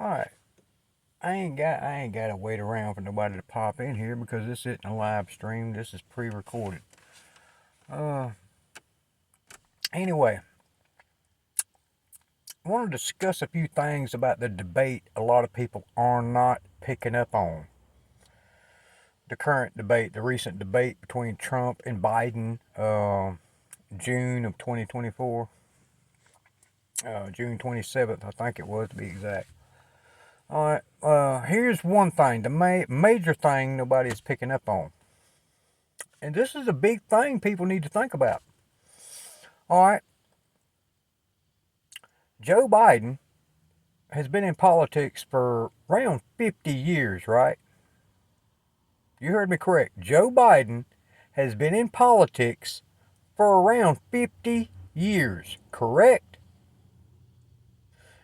Alright. I ain't got to wait around for nobody to pop in here because this isn't a live stream. This is pre-recorded. Uh anyway, I want to discuss a few things about the debate a lot of people are not picking up on. The current debate, the recent debate between Trump and Biden, June of 2024, June 27th, I think it was to be exact. Alright, here's one thing, the major thing nobody's picking up on. And this is a big thing people need to think about. Alright, Joe Biden has been in politics for around 50 years, right? You heard me correct. Joe Biden has been in politics for around 50 years, correct?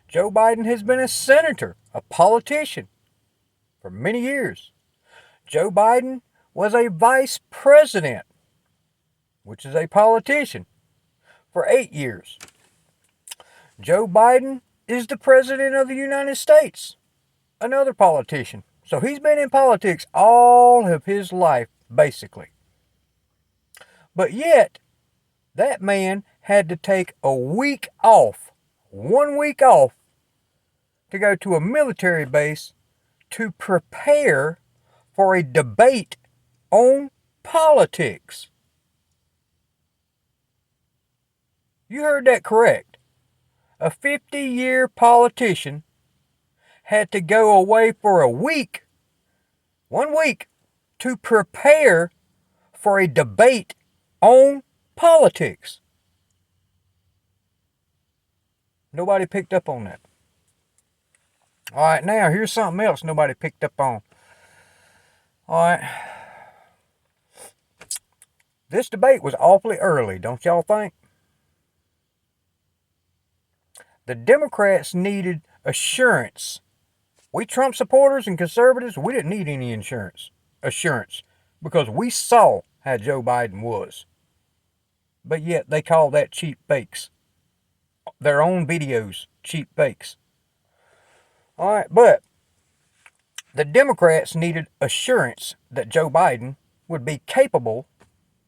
Joe Biden has been a senator, a politician, for many years. Joe Biden was a vice president, which is a politician, for 8 years. Joe Biden is the president of the United States, another politician. So he's been in politics all of his life, basically. But yet, that man had to take a week off, 1 week off, to go to a military base to prepare for a debate on politics. You heard that correct. A 50-year politician had to go away for a week, 1 week, to prepare for a debate on politics. Nobody picked up on that. Alright, now here's something else nobody picked up on. Alright. This debate was awfully early, don't y'all think? The Democrats needed assurance. We Trump supporters and conservatives, we didn't need any assurance, because we saw how Joe Biden was. But yet they call that cheap fakes. Their own videos, cheap fakes. Alright, but the Democrats needed assurance that Joe Biden would be capable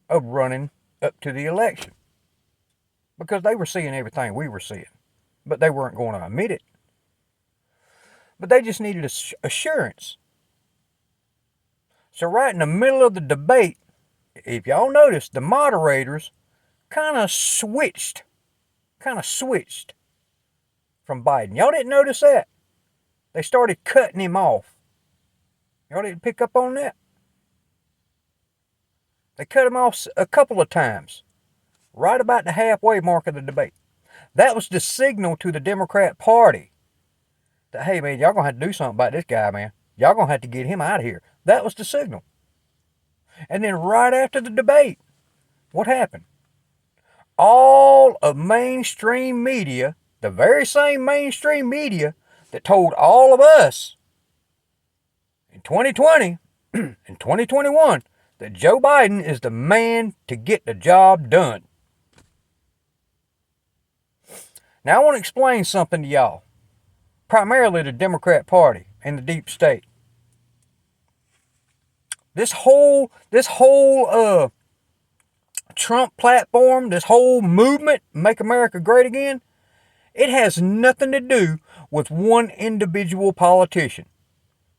of running up to the election. Because they were seeing everything we were seeing. But they weren't going to admit it. But they just needed assurance. So right in the middle of the debate, if y'all noticed, the moderators kind of switched from Biden. Y'all didn't notice that? They started cutting him off. Y'all didn't pick up on that? They cut him off a couple of times, right about the halfway mark of the debate. That was the signal to the Democrat Party that, hey man, y'all gonna have to do something about this guy, man. Y'all gonna have to get him out of here. That was the signal. And then right after the debate, what happened? All of mainstream media, the very same mainstream media that told all of us in 2020 and 2021 that Joe Biden is the man to get the job done. Now I want to explain something to y'all, primarily the Democrat Party and the deep state. This whole Trump platform, this whole movement, Make America Great Again, it has nothing to do with one individual politician.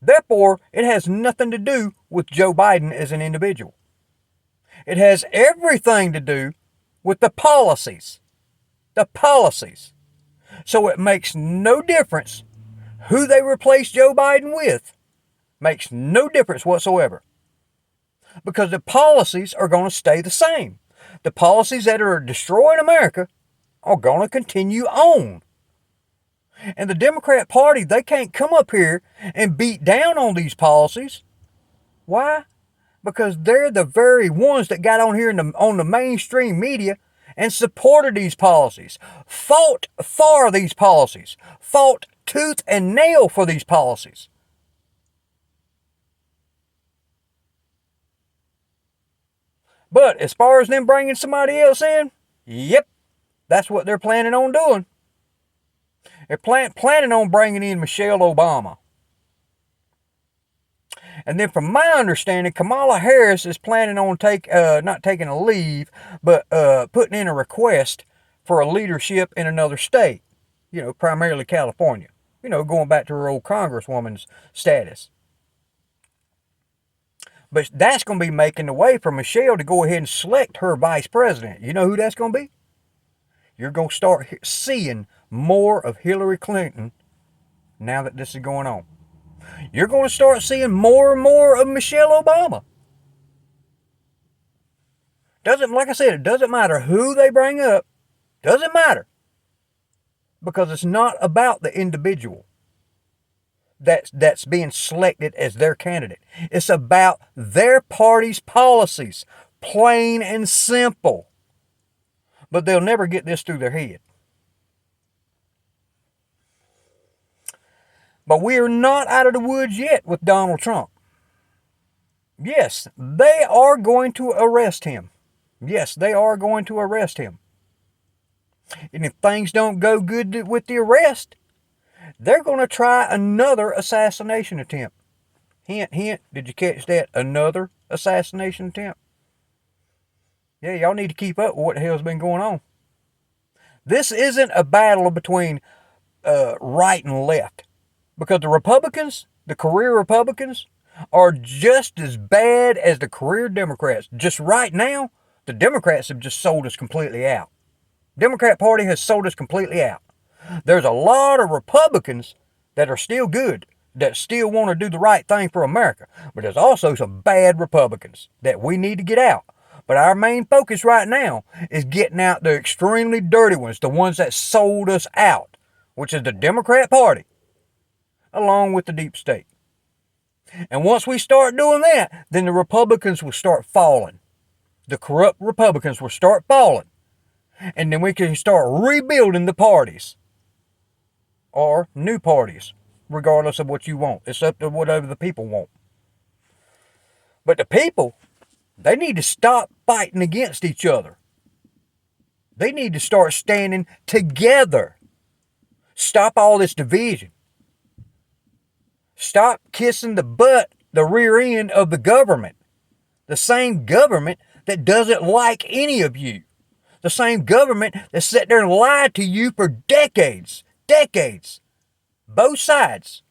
Therefore, it has nothing to do with Joe Biden as an individual. It has everything to do with the policies. The policies. So it makes no difference who they replace Joe Biden with. Makes no difference whatsoever. Because the policies are going to stay the same. The policies that are destroying America are going to continue on. And the Democrat Party, they can't come up here and beat down on these policies. Why? Because they're the very ones that got on here on the mainstream media and supported these policies, fought for these policies, fought tooth and nail for these policies. But as far as them bringing somebody else in, yep, that's what they're planning on doing. They're planning on bringing in Michelle Obama. And then from my understanding, Kamala Harris is planning on not taking a leave, but putting in a request for a leadership in another state. Primarily California. Going back to her old congresswoman's status. But that's going to be making the way for Michelle to go ahead and select her vice president. You know who that's going to be? You're going to start seeing more of Hillary Clinton now that this is going on. You're going to start seeing more and more of Michelle Obama. Like I said, it doesn't matter who they bring up. Doesn't matter. Because it's not about the individual that's being selected as their candidate. It's about their party's policies. Plain and simple. But they'll never get this through their head. But we are not out of the woods yet with Donald Trump. Yes, they are going to arrest him. Yes, they are going to arrest him. And if things don't go good with the arrest, they're going to try another assassination attempt. Hint, hint, did you catch that? Another assassination attempt. Yeah, y'all need to keep up with what the hell's been going on. This isn't a battle between right and left. Because the Republicans, the career Republicans, are just as bad as the career Democrats. Just right now, the Democrats have just sold us completely out. Democrat Party has sold us completely out. There's a lot of Republicans that are still good, that still want to do the right thing for America. But there's also some bad Republicans that we need to get out. But our main focus right now is getting out the extremely dirty ones, the ones that sold us out, which is the Democrat Party, along with the deep state. And once we start doing that, then the Republicans will start falling. The corrupt Republicans will start falling. And then we can start rebuilding the parties. Or new parties, regardless of what you want. It's up to whatever the people want. But the people, they need to stop fighting against each other. They need to start standing together. Stop all this division. Stop kissing the rear end of the government. The same government that doesn't like any of you. The same government that sat there and lied to you for decades. Decades. Both sides.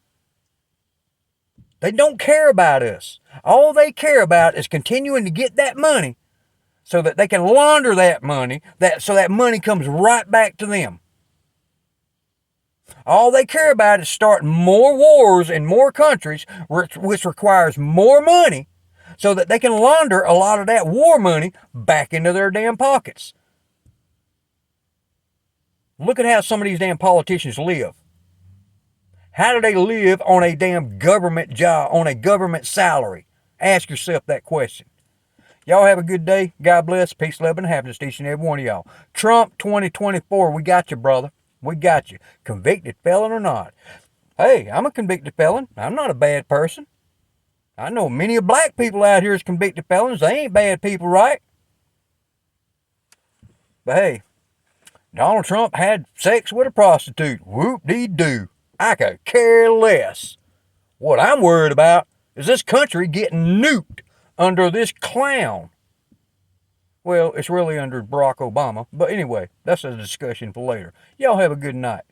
They don't care about us. All they care about is continuing to get that money so that they can launder that money, so that money comes right back to them. All they care about is starting more wars in more countries, which requires more money, so that they can launder a lot of that war money back into their damn pockets. Look at how some of these damn politicians live. How do they live on a damn government job, on a government salary? Ask yourself that question. Y'all have a good day. God bless. Peace, love, and happiness to each and every one of y'all. Trump 2024, we got you, brother. We got you. Convicted felon or not. Hey, I'm a convicted felon. I'm not a bad person. I know many of black people out here is convicted felons. They ain't bad people, right? But hey, Donald Trump had sex with a prostitute. Whoop-dee-doo. I could care less. What I'm worried about is this country getting nuked under this clown. Well, it's really under Barack Obama. But anyway, that's a discussion for later. Y'all have a good night.